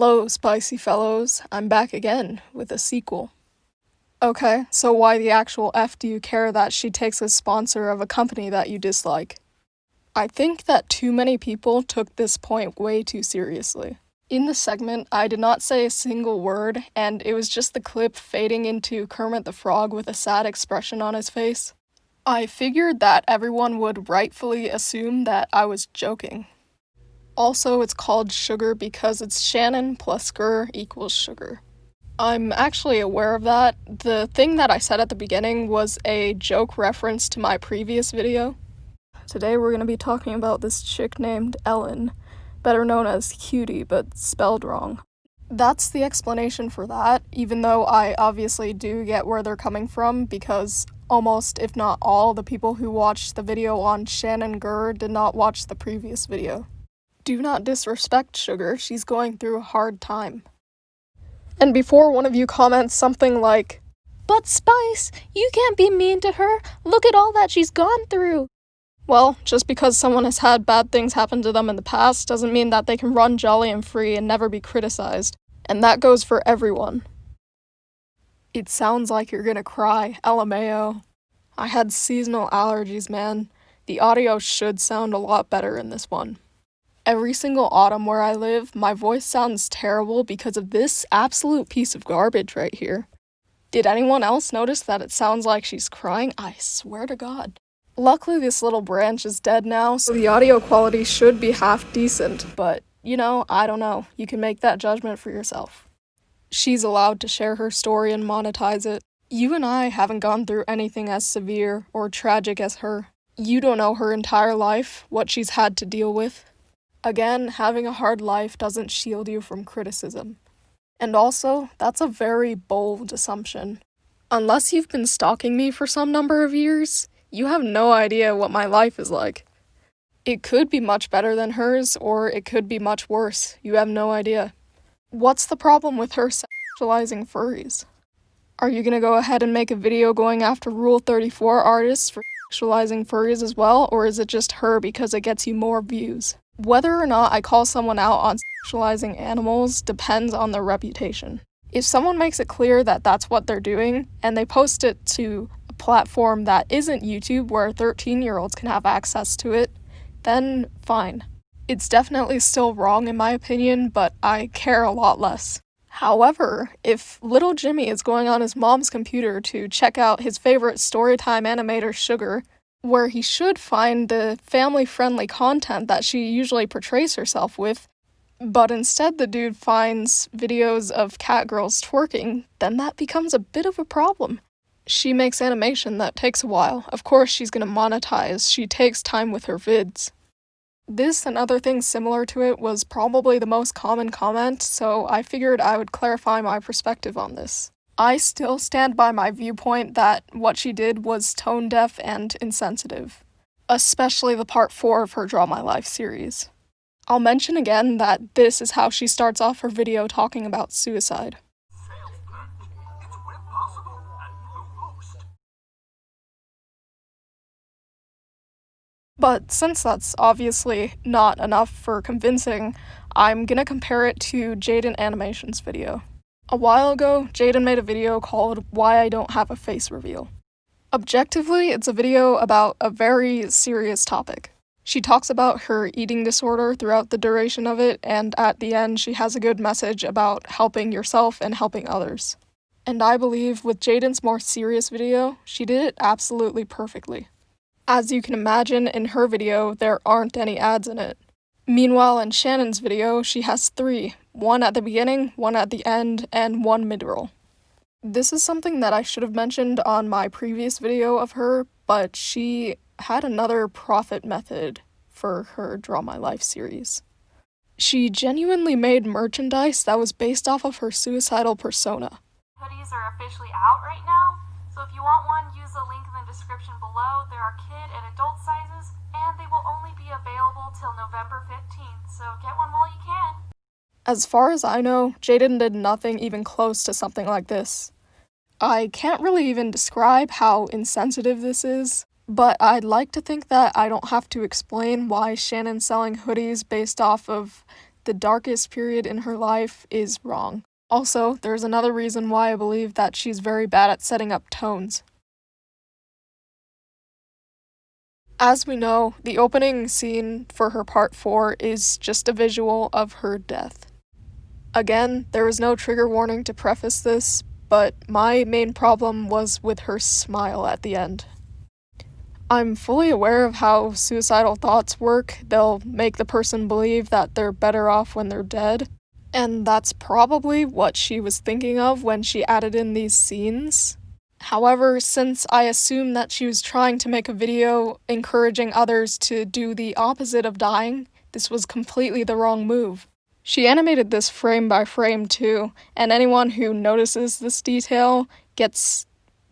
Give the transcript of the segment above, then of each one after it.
Hello, spicy fellows. I'm back again with a sequel. Okay, so why the actual F do you care that she takes as sponsor of a company that you dislike? I think that too many people took this point way too seriously. In the segment, I did not say a single word, and it was just the clip fading into Kermit the Frog with a sad expression on his face. I figured that everyone would rightfully assume that I was joking. Also, it's called Shgurr because it's Shannon plus Shgurr equals Shgurr. I'm actually aware of that. The thing that I said at the beginning was a joke reference to my previous video. Today we're going to be talking about this chick named Ellen, better known as Cutie, but spelled wrong. That's the explanation for that, even though I obviously do get where they're coming from, because almost, if not all, the people who watched the video on Shannon Shgurr did not watch the previous video. Do not disrespect Shgurr, she's going through a hard time. And before one of you comments something like, "But Spice, you can't be mean to her, look at all that she's gone through." Well, just because someone has had bad things happen to them in the past doesn't mean that they can run jolly and free and never be criticized. And that goes for everyone. It sounds like you're gonna cry, LMAO. I had seasonal allergies, man. The audio should sound a lot better in this one. Every single autumn where I live, my voice sounds terrible because of this absolute piece of garbage right here. Did anyone else notice that it sounds like she's crying? I swear to God. Luckily, this little branch is dead now, so the audio quality should be half decent, but, I don't know. You can make that judgment for yourself. She's allowed to share her story and monetize it. You and I haven't gone through anything as severe or tragic as her. You don't know her entire life, what she's had to deal with. Again, having a hard life doesn't shield you from criticism. And also, that's a very bold assumption. Unless you've been stalking me for some number of years, you have no idea what my life is like. It could be much better than hers, or it could be much worse. You have no idea. What's the problem with her sexualizing furries? Are you gonna go ahead and make a video going after Rule 34 artists for sexualizing furries as well, or is it just her because it gets you more views? Whether or not I call someone out on sexualizing animals depends on their reputation. If someone makes it clear that that's what they're doing, and they post it to a platform that isn't YouTube where 13-year-olds can have access to it, then fine. It's definitely still wrong in my opinion, but I care a lot less. However, if little Jimmy is going on his mom's computer to check out his favorite storytime animator Shgurr, where he should find the family-friendly content that she usually portrays herself with, but instead the dude finds videos of cat girls twerking, then that becomes a bit of a problem. She makes animation that takes a while. Of course she's gonna monetize, she takes time with her vids. This and other things similar to it was probably the most common comment, so I figured I would clarify my perspective on this. I still stand by my viewpoint that what she did was tone-deaf and insensitive. Especially the part 4 of her Draw My Life series. I'll mention again that this is how she starts off her video talking about suicide. But since that's obviously not enough for convincing, I'm gonna compare it to Jaden Animation's video. A while ago, Jaden made a video called Why I Don't Have a Face Reveal. Objectively, it's a video about a very serious topic. She talks about her eating disorder throughout the duration of it, and at the end she has a good message about helping yourself and helping others. And I believe with Jaden's more serious video, she did it absolutely perfectly. As you can imagine, in her video, there aren't any ads in it. Meanwhile, in Shannon's video, she has 3. One at the beginning, one at the end, and one mid-roll. This is something that I should have mentioned on my previous video of her, but she had another profit method for her Draw My Life series. She genuinely made merchandise that was based off of her suicidal persona. Hoodies are officially out right now, so if you want one, use the link in the description below. There are kid and adult sizes, and they will only be available till November 15th, so get one while you can. As far as I know, Jaden did nothing even close to something like this. I can't really even describe how insensitive this is, but I'd like to think that I don't have to explain why Shannon's selling hoodies based off of the darkest period in her life is wrong. Also, there's another reason why I believe that she's very bad at setting up tones. As we know, the opening scene for her part 4 is just a visual of her death. Again, there was no trigger warning to preface this, but my main problem was with her smile at the end. I'm fully aware of how suicidal thoughts work. They'll make the person believe that they're better off when they're dead. And that's probably what she was thinking of when she added in these scenes. However, since I assume that she was trying to make a video encouraging others to do the opposite of dying, this was completely the wrong move. She animated this frame by frame too, and anyone who notices this detail gets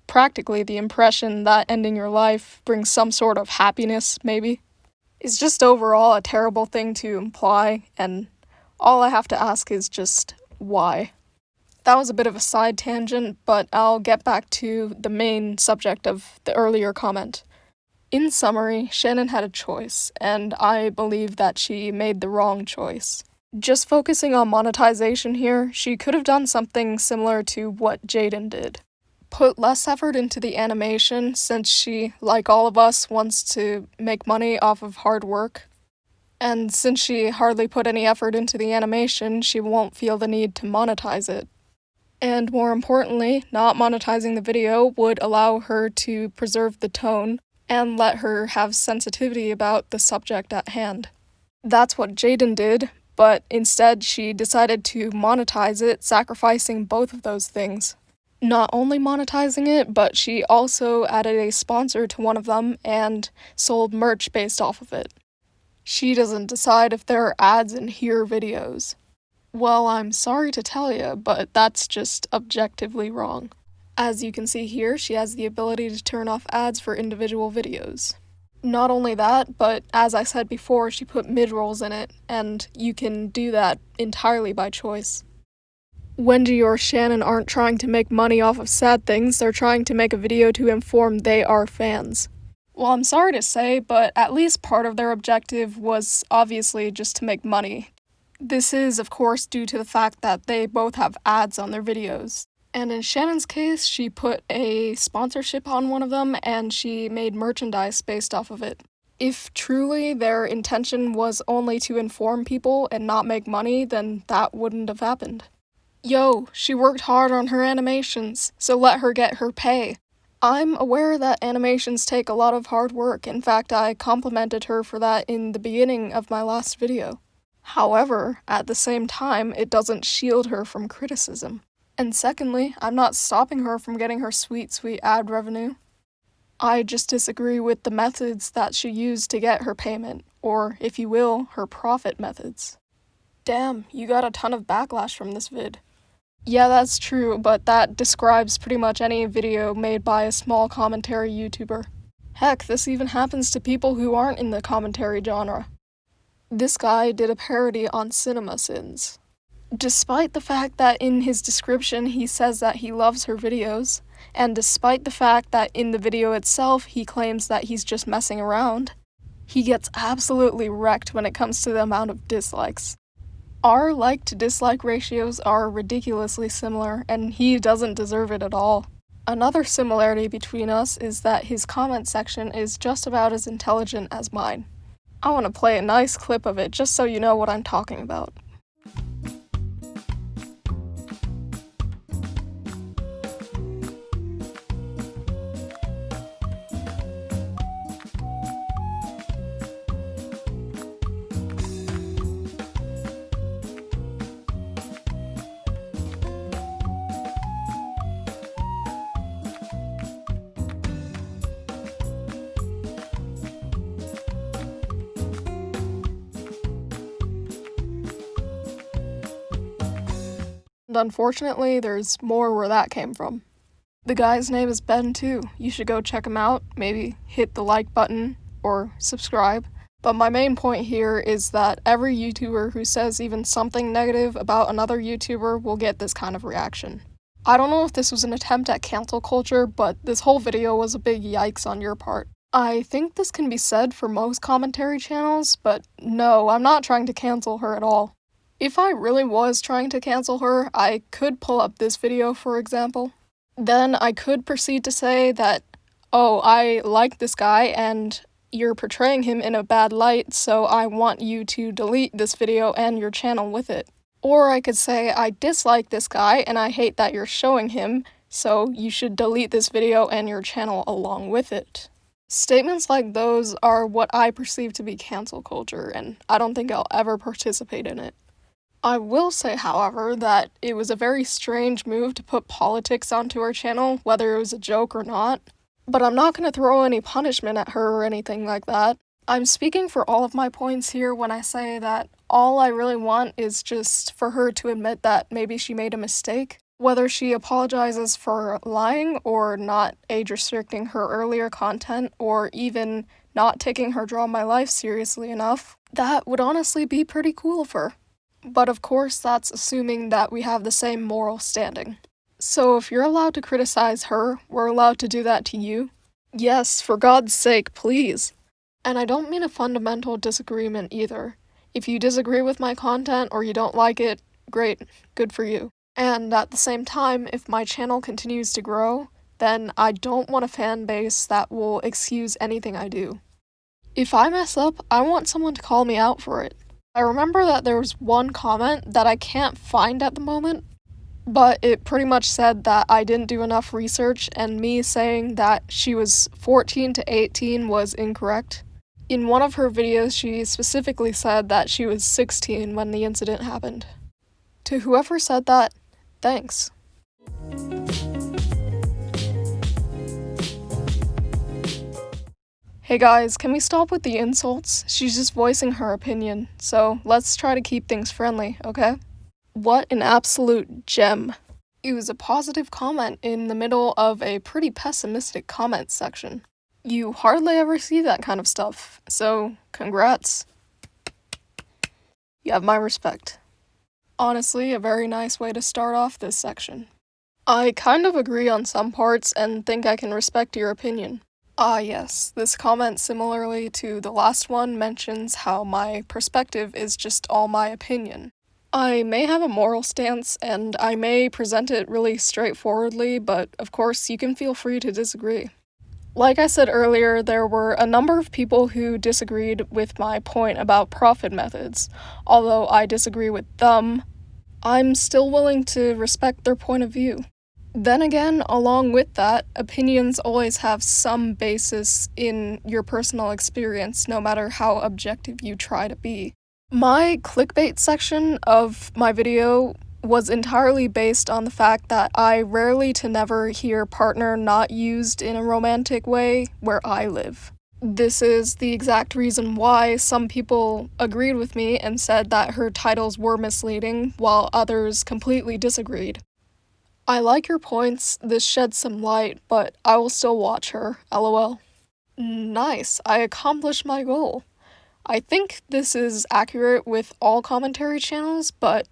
practically the impression that ending your life brings some sort of happiness, maybe. It's just overall a terrible thing to imply, and all I have to ask is just why. That was a bit of a side tangent, but I'll get back to the main subject of the earlier comment. In summary, Shannon had a choice, and I believe that she made the wrong choice. Just focusing on monetization here, she could have done something similar to what Jaden did. Put less effort into the animation, since she, like all of us, wants to make money off of hard work. And since she hardly put any effort into the animation, she won't feel the need to monetize it. And more importantly, not monetizing the video would allow her to preserve the tone and let her have sensitivity about the subject at hand. That's what Jaden did, but instead she decided to monetize it, sacrificing both of those things. Not only monetizing it, but she also added a sponsor to one of them and sold merch based off of it. She doesn't decide if there are ads in her videos. Well, I'm sorry to tell you, but that's just objectively wrong. As you can see here, she has the ability to turn off ads for individual videos. Not only that, but as I said before, she put mid-rolls in it, and you can do that entirely by choice. Wendy or Shannon aren't trying to make money off of sad things, they're trying to make a video to inform they are fans. Well, I'm sorry to say, but at least part of their objective was obviously just to make money. This is, of course, due to the fact that they both have ads on their videos. And in Shannon's case, she put a sponsorship on one of them, and she made merchandise based off of it. If truly their intention was only to inform people and not make money, then that wouldn't have happened. Yo, she worked hard on her animations, so let her get her pay. I'm aware that animations take a lot of hard work. In fact, I complimented her for that in the beginning of my last video. However, at the same time, it doesn't shield her from criticism. And secondly, I'm not stopping her from getting her sweet ad revenue. I just disagree with the methods that she used to get her payment, or, if you will, her profit methods. Damn, you got a ton of backlash from this vid. Yeah, that's true, but that describes pretty much any video made by a small commentary YouTuber. Heck, this even happens to people who aren't in the commentary genre. This guy did a parody on cinema sins. Despite the fact that in his description he says that he loves her videos, and despite the fact that in the video itself he claims that he's just messing around, he gets absolutely wrecked when it comes to the amount of dislikes. Our like to dislike ratios are ridiculously similar, and he doesn't deserve it at all. Another similarity between us is that his comment section is just about as intelligent as mine. I want to play a nice clip of it just so you know what I'm talking about. And unfortunately, there's more where that came from. The guy's name is Ben too. You should go check him out, maybe hit the like button or subscribe. But my main point here is that every YouTuber who says even something negative about another YouTuber will get this kind of reaction. I don't know if this was an attempt at cancel culture, but this whole video was a big yikes on your part. I think this can be said for most commentary channels, but no, I'm not trying to cancel her at all. If I really was trying to cancel her, I could pull up this video, for example. Then I could proceed to say that, oh, I like this guy and you're portraying him in a bad light, so I want you to delete this video and your channel with it. Or I could say, I dislike this guy and I hate that you're showing him, so you should delete this video and your channel along with it. Statements like those are what I perceive to be cancel culture, and I don't think I'll ever participate in it. I will say, however, that it was a very strange move to put politics onto our channel, whether it was a joke or not. But I'm not going to throw any punishment at her or anything like that. I'm speaking for all of my points here when I say that all I really want is just for her to admit that maybe she made a mistake. Whether she apologizes for lying or not age restricting her earlier content or even not taking her Draw My Life seriously enough, that would honestly be pretty cool of her. But of course, that's assuming that we have the same moral standing. So if you're allowed to criticize her, we're allowed to do that to you? Yes, for God's sake, please. And I don't mean a fundamental disagreement either. If you disagree with my content or you don't like it, great, good for you. And at the same time, if my channel continues to grow, then I don't want a fan base that will excuse anything I do. If I mess up, I want someone to call me out for it. I remember that there was one comment that I can't find at the moment, but it pretty much said that I didn't do enough research and me saying that she was 14 to 18 was incorrect. In one of her videos, she specifically said that she was 16 when the incident happened. To whoever said that, thanks. Hey guys, can we stop with the insults? She's just voicing her opinion, so let's try to keep things friendly, okay? What an absolute gem. It was a positive comment in the middle of a pretty pessimistic comment section. You hardly ever see that kind of stuff, so congrats. You have my respect. Honestly, a very nice way to start off this section. I kind of agree on some parts and think I can respect your opinion. Ah yes, this comment similarly to the last one mentions how my perspective is just all my opinion. I may have a moral stance and I may present it really straightforwardly, but of course you can feel free to disagree. Like I said earlier, there were a number of people who disagreed with my point about profit methods. Although I disagree with them, I'm still willing to respect their point of view. Then again, along with that, opinions always have some basis in your personal experience, no matter how objective you try to be. My clickbait section of my video was entirely based on the fact that I rarely to never hear partner not used in a romantic way where I live. This is the exact reason why some people agreed with me and said that her titles were misleading, while others completely disagreed. I like your points, this sheds some light, but I will still watch her, lol. Nice, I accomplished my goal. I think this is accurate with all commentary channels, but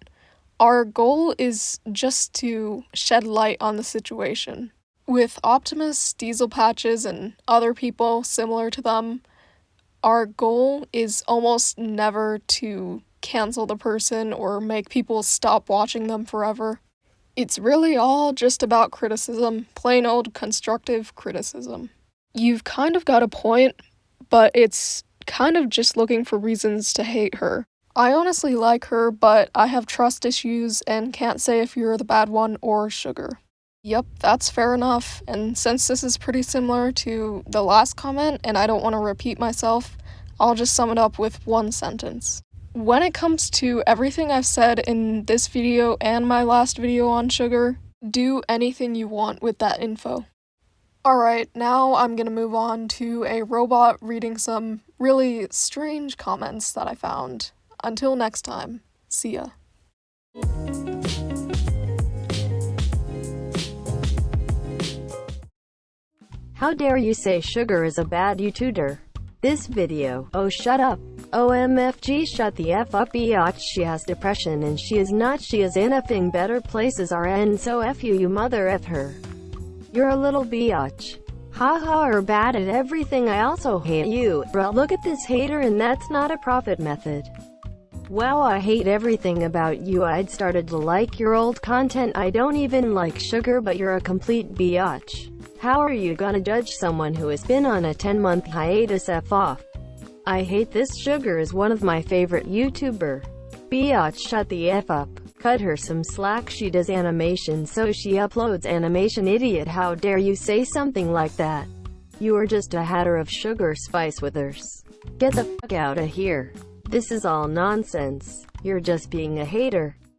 our goal is just to shed light on the situation. With Optimus, Diesel Patches, and other people similar to them, our goal is almost never to cancel the person or make people stop watching them forever. It's really all just about criticism, plain old constructive criticism. You've kind of got a point, but it's kind of just looking for reasons to hate her. I honestly like her, but I have trust issues and can't say if you're the bad one or Shgurr. Yep, that's fair enough, and since this is pretty similar to the last comment and I don't want to repeat myself, I'll just sum it up with one sentence. When it comes to everything I've said in this video and my last video on Shgurr, do anything you want with that info. Alright, now I'm gonna move on to a robot reading some really strange comments that I found. Until next time, see ya. How dare you say Shgurr is a bad YouTuber? This video. Oh, shut up. OMFG, shut the F up, biatch. She has depression and she is not. She is in effing better places RN, so F you, you mother F her. You're a little biatch. Haha, are bad at everything. I also hate you. Bruh, look at this hater, and that's not a profit method. Wow, I hate everything about you. I'd started to like your old content. I don't even like Shgurr, but you're a complete biatch. How are you gonna judge someone who has been on a 10-month hiatus? F off. I hate this. Shgurr is one of my favorite YouTuber. Biatch, shut the F up. Cut her some slack. She does animation, so she uploads animation. Idiot, how dare you say something like that? You are just a hater of Shgurr spice withers. Get the fuck out of here. This is all nonsense. You're just being a hater.